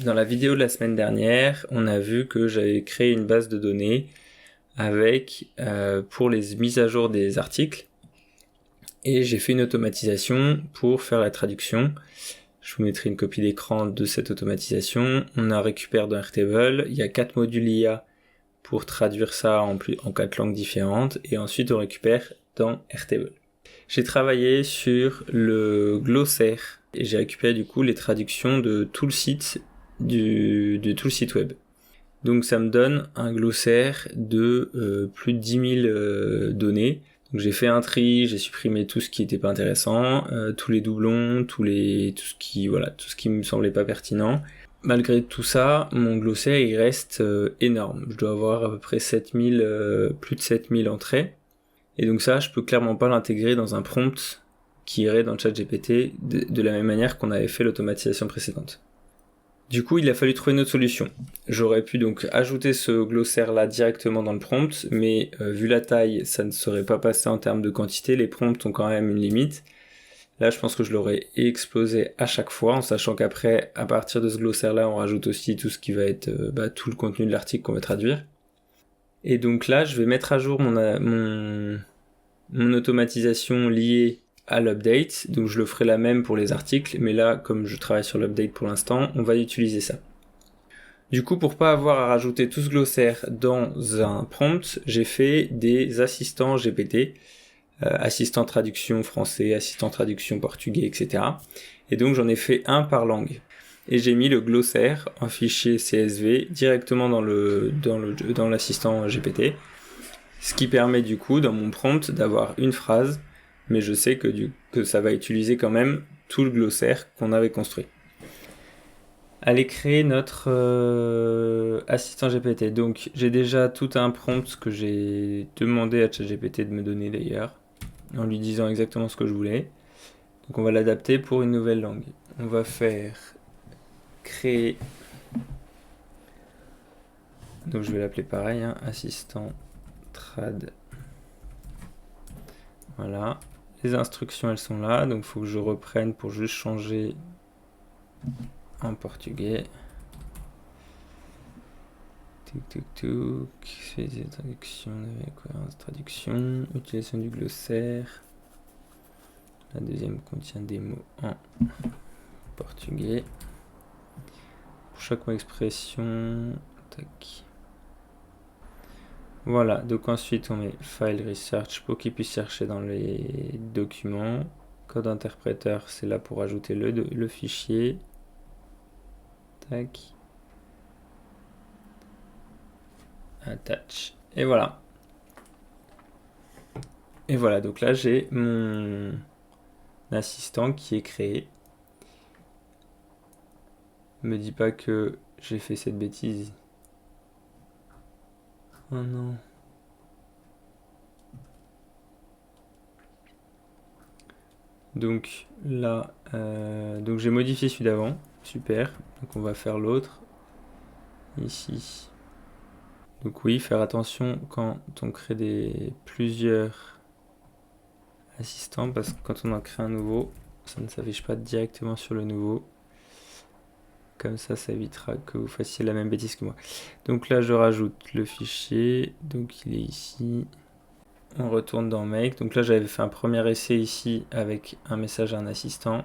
Dans la vidéo de la semaine dernière, on a vu que j'avais créé une base de données avec pour les mises à jour des articles et j'ai fait une automatisation pour faire la traduction. Je vous mettrai une copie d'écran de cette automatisation. On a récupéré dans Airtable, il y a 4 modules IA pour traduire ça en 4 langues différentes et ensuite on récupère dans Airtable. J'ai travaillé sur le glossaire et j'ai récupéré du coup les traductions de tout le site de tout le site web. Donc ça me donne un glossaire de plus de 10 000 données. Donc j'ai fait un tri, j'ai supprimé tout ce qui était pas intéressant, tous les doublons, tout ce qui me semblait pas pertinent. Malgré tout ça, mon glossaire il reste énorme. Je dois avoir à peu près plus de 7000 entrées. Et donc ça, je peux clairement pas l'intégrer dans un prompt qui irait dans le chat GPT de la même manière qu'on avait fait l'automatisation précédente. Du coup, il a fallu trouver une autre solution. J'aurais pu donc ajouter ce glossaire-là directement dans le prompt, mais vu la taille, ça ne serait pas passé en termes de quantité. Les prompts ont quand même une limite. Là, je pense que je l'aurais explosé à chaque fois, en sachant qu'après, à partir de ce glossaire-là, on rajoute aussi tout ce qui va être tout le contenu de l'article qu'on va traduire. Et donc là, je vais mettre à jour mon automatisation liée à l'update, donc je le ferai la même pour les articles, mais là, comme je travaille sur l'update pour l'instant, on va utiliser ça. Du coup, pour pas avoir à rajouter tout ce glossaire dans un prompt, j'ai fait des assistants GPT, assistant traduction français, assistant traduction portugais, etc. Et donc j'en ai fait un par langue. Et j'ai mis le glossaire en fichier CSV directement dans l'assistant GPT, ce qui permet du coup dans mon prompt d'avoir une phrase, mais je sais que ça va utiliser quand même tout le glossaire qu'on avait construit. Allez créer notre assistant GPT. Donc j'ai déjà tout un prompt que j'ai demandé à ChatGPT de me donner d'ailleurs, en lui disant exactement ce que je voulais. Donc on va l'adapter pour une nouvelle langue. On va faire créer. Donc je vais l'appeler pareil, assistant trad. Voilà. Les instructions elles sont là, donc il faut que je reprenne pour juste changer en portugais. Fais des traductions, traduction, utilisation du glossaire. La deuxième contient des mots en portugais. Pour chaque mot expression, tac. Voilà, donc ensuite on met file research pour qu'il puisse chercher dans les documents. Code interpréteur, c'est là pour ajouter le fichier. Tac. Attach. Et voilà. Et voilà, donc là j'ai mon assistant qui est créé. Me dis pas que j'ai fait cette bêtise. Oh non. Donc là, donc j'ai modifié celui d'avant. Super. Donc on va faire l'autre. Ici. Donc oui, faire attention quand on crée plusieurs assistants, parce que quand on en crée un nouveau, ça ne s'affiche pas directement sur le nouveau. Comme ça évitera que vous fassiez la même bêtise que moi. Donc là, je rajoute le fichier. Donc il est ici. On retourne dans Make. Donc là, j'avais fait un premier essai ici avec un message à un assistant.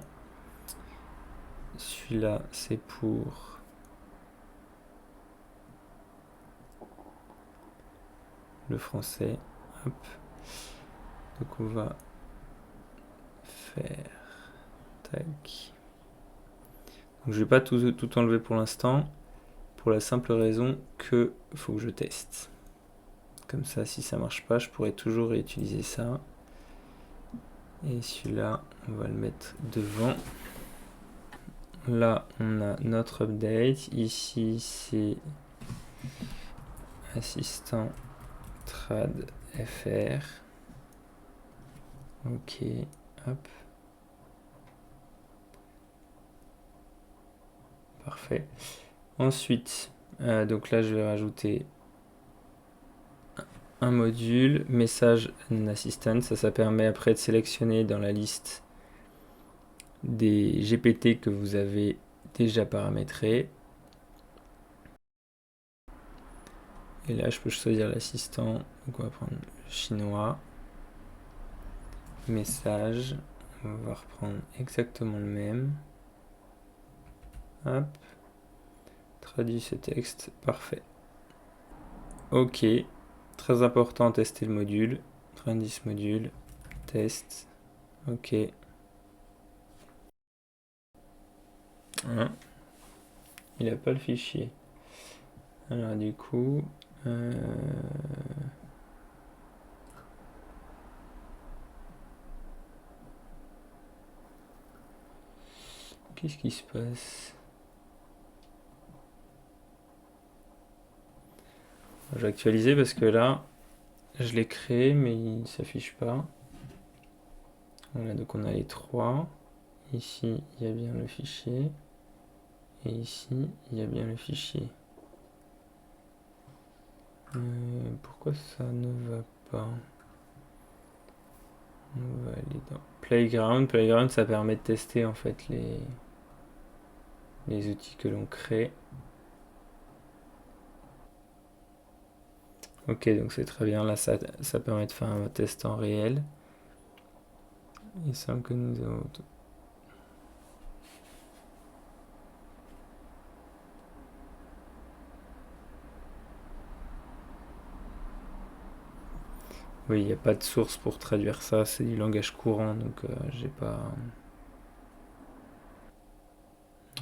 Celui-là, c'est pour le français. Hop. Donc on va faire tac. Donc je vais pas tout enlever pour l'instant, pour la simple raison que faut que je teste. Comme ça, si ça marche pas, je pourrais toujours réutiliser ça. Et celui-là, on va le mettre devant. Là, on a notre update. Ici, c'est assistant trad fr. Ok, hop. Parfait. Ensuite, donc là, je vais rajouter un module, message and assistant. Ça permet après de sélectionner dans la liste des GPT que vous avez déjà paramétrés. Et là, je peux choisir l'assistant. Donc, on va prendre le chinois. Message. On va reprendre exactement le même. Hop. Traduit ce texte. Parfait. Ok. Très important, tester le module. 30 module. Test. Ok. Hein, il n'a pas le fichier. Alors du coup... Qu'est-ce qui se passe? Je vais actualiser parce que là, je l'ai créé mais il ne s'affiche pas. Voilà, donc on a les trois. Ici, il y a bien le fichier. Et ici, il y a bien le fichier. Pourquoi ça ne va pas? On va aller dans Playground. Playground, ça permet de tester en fait les outils que l'on crée. Ok, donc c'est très bien. Là, ça permet de faire un test en réel. Il semble que nous avons... Oui, il n'y a pas de source pour traduire ça. C'est du langage courant, donc j'ai pas...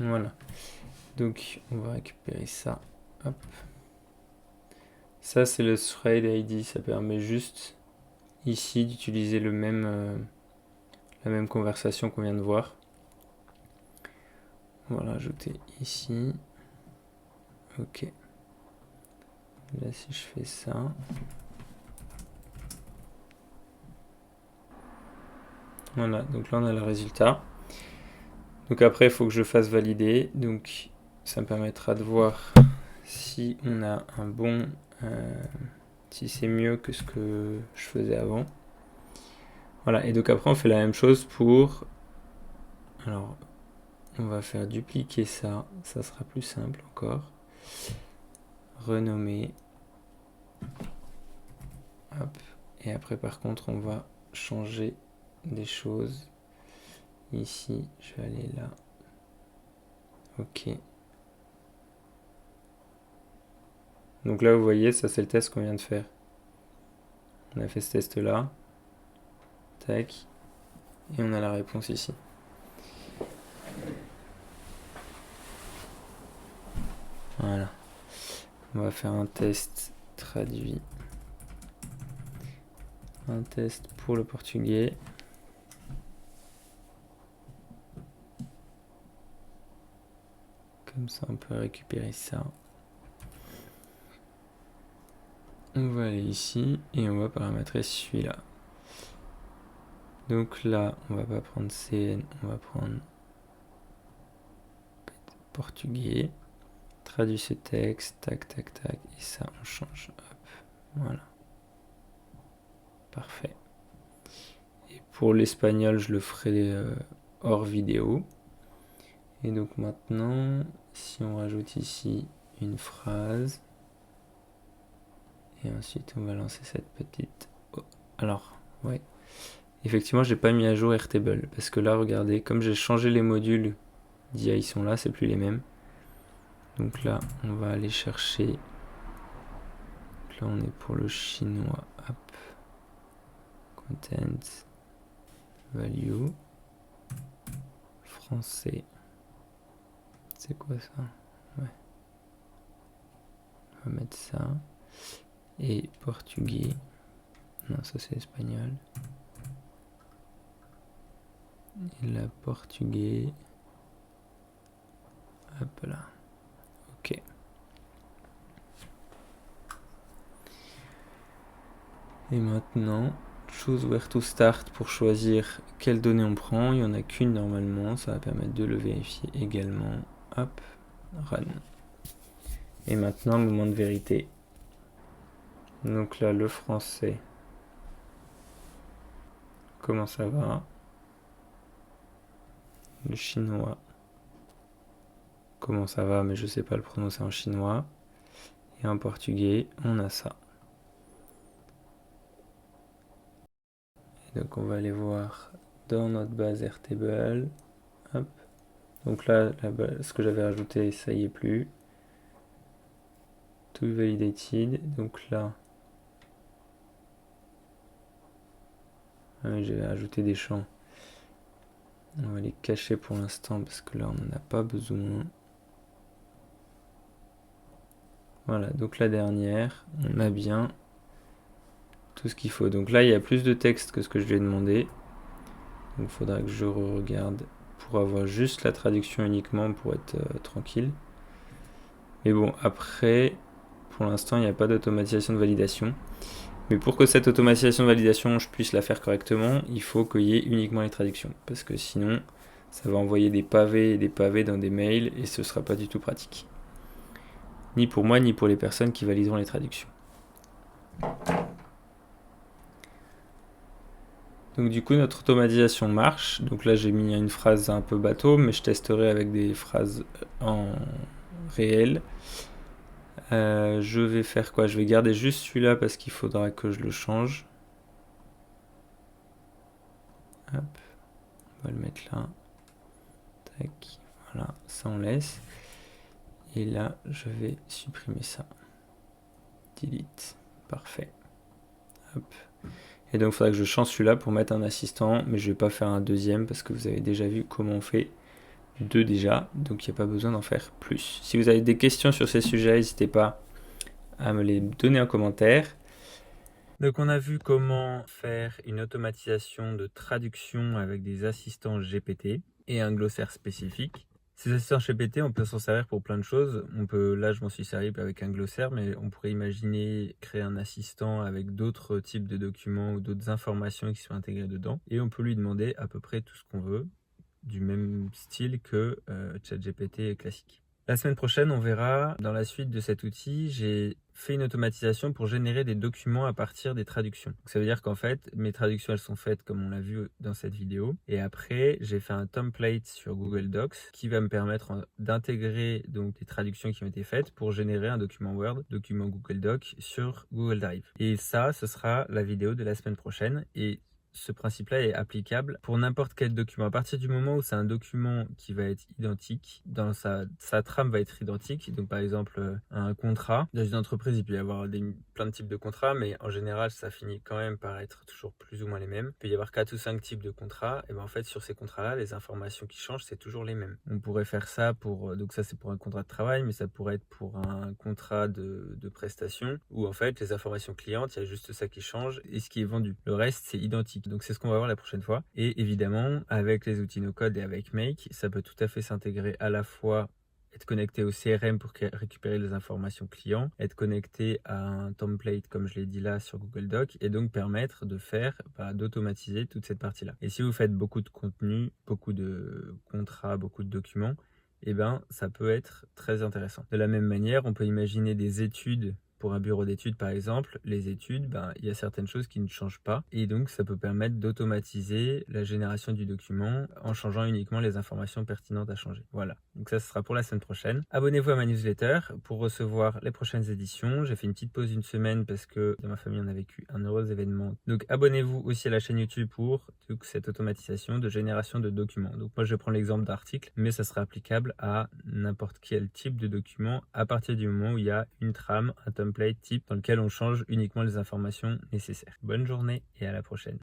Voilà. Donc, on va récupérer ça. Hop. Ça, c'est le thread ID. Ça permet juste ici d'utiliser la même conversation qu'on vient de voir. Voilà, ajouter ici. Ok. Là, si je fais ça. Voilà, donc là, on a le résultat. Donc après, il faut que je fasse valider. Donc, ça me permettra de voir si on a un bon... si c'est mieux que ce que je faisais avant. Voilà, et donc après, on fait la même chose pour... Alors, on va faire dupliquer ça. Ça sera plus simple encore. Renommer. Hop. Et après, par contre, on va changer des choses. Ici, je vais aller là. Ok. Donc là, vous voyez, ça c'est le test qu'on vient de faire. On a fait ce test-là. Tac. Et on a la réponse ici. Voilà. On va faire un test traduit. Un test pour le portugais. Comme ça, on peut récupérer ça. On va aller ici et on va paramétrer celui-là. Donc là, on va pas prendre CN, on va prendre portugais. Traduit ce texte, tac, tac, tac, et ça, on change. Hop, voilà. Parfait. Et pour l'espagnol, je le ferai hors vidéo. Et donc maintenant, si on rajoute ici une phrase, et ensuite on va lancer cette petite... Oh, alors, ouais. Effectivement, j'ai pas mis à jour Airtable, parce que là, regardez, comme j'ai changé les modules d'IA, ils sont là, c'est plus les mêmes. Donc là, on va aller chercher... Donc là, on est pour le chinois. Hop. Content. Value. Français. C'est quoi ça? Ouais. On va mettre ça. Et portugais. Non, ça c'est espagnol. Et là, portugais. Hop là. Ok. Et maintenant, choose where to start pour choisir quelles données on prend. Il n'y en a qu'une normalement. Ça va permettre de le vérifier également. Hop. Run. Et maintenant, moment de vérité. Donc là, le français. Comment ça va? Le chinois. Comment ça va? Mais je sais pas le prononcer en chinois. Et en portugais, on a ça. Et donc on va aller voir dans notre base Airtable. Hop. Donc là, ce que j'avais rajouté, ça y est plus. To validated. Donc là, j'avais rajouté des champs. On va les cacher pour l'instant parce que là, on n'en a pas besoin. Voilà, donc la dernière, on a bien tout ce qu'il faut. Donc là, il y a plus de texte que ce que je lui ai demandé. Donc il faudra que je regarde pour avoir juste la traduction uniquement pour être tranquille. Mais bon, après, pour l'instant, il n'y a pas d'automatisation de validation. Mais pour que cette automatisation de validation, je puisse la faire correctement, il faut qu'il y ait uniquement les traductions. Parce que sinon, ça va envoyer des pavés et des pavés dans des mails et ce ne sera pas du tout pratique. Ni pour moi, ni pour les personnes qui valideront les traductions. Donc du coup, notre automatisation marche. Donc là, j'ai mis une phrase un peu bateau, mais je testerai avec des phrases en réel. Je vais faire quoi? Je vais garder juste celui-là parce qu'il faudra que je le change. Hop. On va le mettre là. Tac. Voilà, ça on laisse. Et là, je vais supprimer ça. Delete. Parfait. Hop. Et donc, il faudra que je change celui-là pour mettre un assistant, mais je ne vais pas faire un deuxième parce que vous avez déjà vu comment on fait deux déjà, donc il n'y a pas besoin d'en faire plus. Si vous avez des questions sur ces sujets, n'hésitez pas à me les donner en commentaire. Donc on a vu comment faire une automatisation de traduction avec des assistants GPT et un glossaire spécifique. Ces assistants GPT, on peut s'en servir pour plein de choses. Là, je m'en suis servi avec un glossaire, mais on pourrait imaginer créer un assistant avec d'autres types de documents ou d'autres informations qui sont intégrées dedans. Et on peut lui demander à peu près tout ce qu'on veut, du même style que ChatGPT classique. La semaine prochaine, on verra dans la suite de cet outil, j'ai fait une automatisation pour générer des documents à partir des traductions. Donc, ça veut dire qu'en fait, mes traductions, elles sont faites comme on l'a vu dans cette vidéo. Et après, j'ai fait un template sur Google Docs qui va me permettre d'intégrer donc les traductions qui ont été faites pour générer un document Word, document Google Docs sur Google Drive. Et ça, ce sera la vidéo de la semaine prochaine. Et ce principe-là est applicable pour n'importe quel document. À partir du moment où c'est un document qui va être identique, dans sa trame va être identique, donc par exemple un contrat, dans une entreprise il peut y avoir plein de types de contrats, mais en général ça finit quand même par être toujours plus ou moins les mêmes. Il peut y avoir 4 ou 5 types de contrats, et bien en fait sur ces contrats-là, les informations qui changent, c'est toujours les mêmes. On pourrait faire ça donc ça c'est pour un contrat de travail, mais ça pourrait être pour un contrat de prestation, où en fait les informations clientes, il y a juste ça qui change, et ce qui est vendu. Le reste c'est identique. Donc c'est ce qu'on va voir la prochaine fois. Et évidemment, avec les outils no-code et avec Make, ça peut tout à fait s'intégrer à la fois être connecté au CRM pour récupérer les informations clients, être connecté à un template comme je l'ai dit là sur Google Docs et donc permettre de d'automatiser toute cette partie-là. Et si vous faites beaucoup de contenu, beaucoup de contrats, beaucoup de documents, eh ben ça peut être très intéressant. De la même manière, on peut imaginer des études. Pour un bureau d'études, par exemple, les études, il y a certaines choses qui ne changent pas. Et donc, ça peut permettre d'automatiser la génération du document en changeant uniquement les informations pertinentes à changer. Voilà. Donc ça, ce sera pour la semaine prochaine. Abonnez-vous à ma newsletter pour recevoir les prochaines éditions. J'ai fait une petite pause d'une semaine parce que dans ma famille, on a vécu un heureux événement. Donc, abonnez-vous aussi à la chaîne YouTube pour cette automatisation de génération de documents. Donc, moi, je prends l'exemple d'articles, mais ça sera applicable à n'importe quel type de document à partir du moment où il y a une trame, un template type dans lequel on change uniquement les informations nécessaires. Bonne journée et à la prochaine.